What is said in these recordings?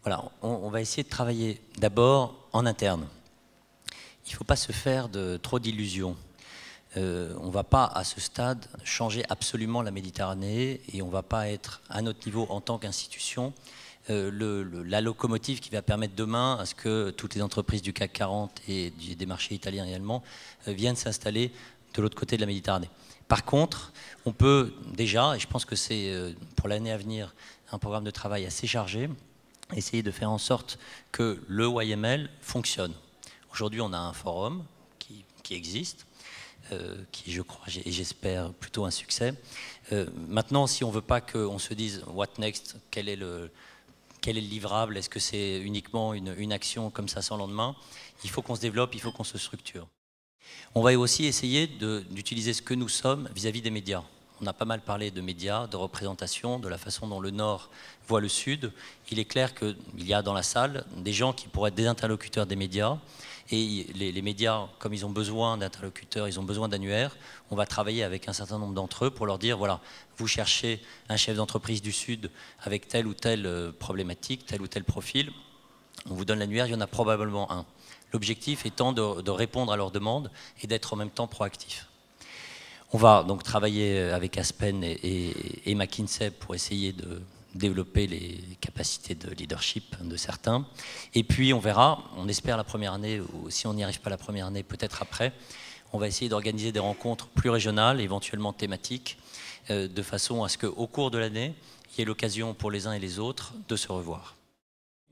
Voilà, on va essayer de travailler d'abord en interne. Il ne faut pas se faire trop d'illusions. On ne va pas, à ce stade, changer absolument la Méditerranée et on ne va pas être, à notre niveau, en tant qu'institution, la locomotive qui va permettre demain à ce que toutes les entreprises du CAC 40 et des marchés italiens et allemands viennent s'installer de l'autre côté de la Méditerranée. Par contre, on peut déjà, et je pense que c'est pour l'année à venir un programme de travail assez chargé, essayer de faire en sorte que le YML fonctionne. Aujourd'hui, on a un forum qui existe, qui, je crois, et j'espère, plutôt un succès. Maintenant, si on ne veut pas qu'on se dise « what next ?» quel est le livrable? Est-ce que c'est uniquement une action comme ça sans lendemain? Il faut qu'on se développe, il faut qu'on se structure. On va aussi essayer d'utiliser ce que nous sommes vis-à-vis des médias. On a pas mal parlé de médias, de représentation, de la façon dont le Nord voit le Sud. Il est clair qu'il y a dans la salle des gens qui pourraient être des interlocuteurs des médias. Et les médias, comme ils ont besoin d'interlocuteurs, ils ont besoin d'annuaires, on va travailler avec un certain nombre d'entre eux pour leur dire, voilà, vous cherchez un chef d'entreprise du Sud avec telle ou telle problématique, tel ou tel profil, on vous donne l'annuaire, il y en a probablement un. L'objectif étant de répondre à leurs demandes et d'être en même temps proactif. On va donc travailler avec Aspen et McKinsey pour essayer de développer les capacités de leadership de certains. Et puis on verra, on espère la première année, ou si on n'y arrive pas la première année, peut-être après, on va essayer d'organiser des rencontres plus régionales, éventuellement thématiques, de façon à ce qu'au cours de l'année, il y ait l'occasion pour les uns et les autres de se revoir.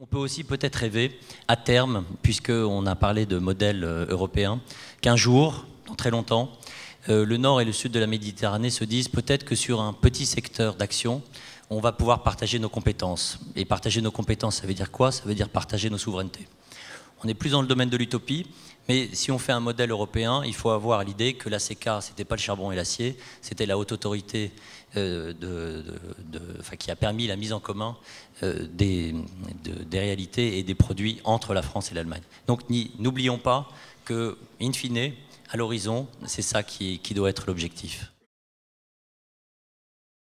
On peut aussi peut-être rêver, à terme, puisqu'on a parlé de modèles européens, qu'un jour, dans très longtemps, le nord et le sud de la Méditerranée se disent peut-être que sur un petit secteur d'action, on va pouvoir partager nos compétences. Et partager nos compétences, ça veut dire quoi? Ça veut dire partager nos souverainetés. On est plus dans le domaine de l'utopie, mais si on fait un modèle européen, il faut avoir l'idée que l'ACK, ce n'était pas le charbon et l'acier, c'était la haute autorité qui a permis la mise en commun des réalités et des produits entre la France et l'Allemagne. Donc n'oublions pas que, in fine, à l'horizon, c'est ça qui doit être l'objectif.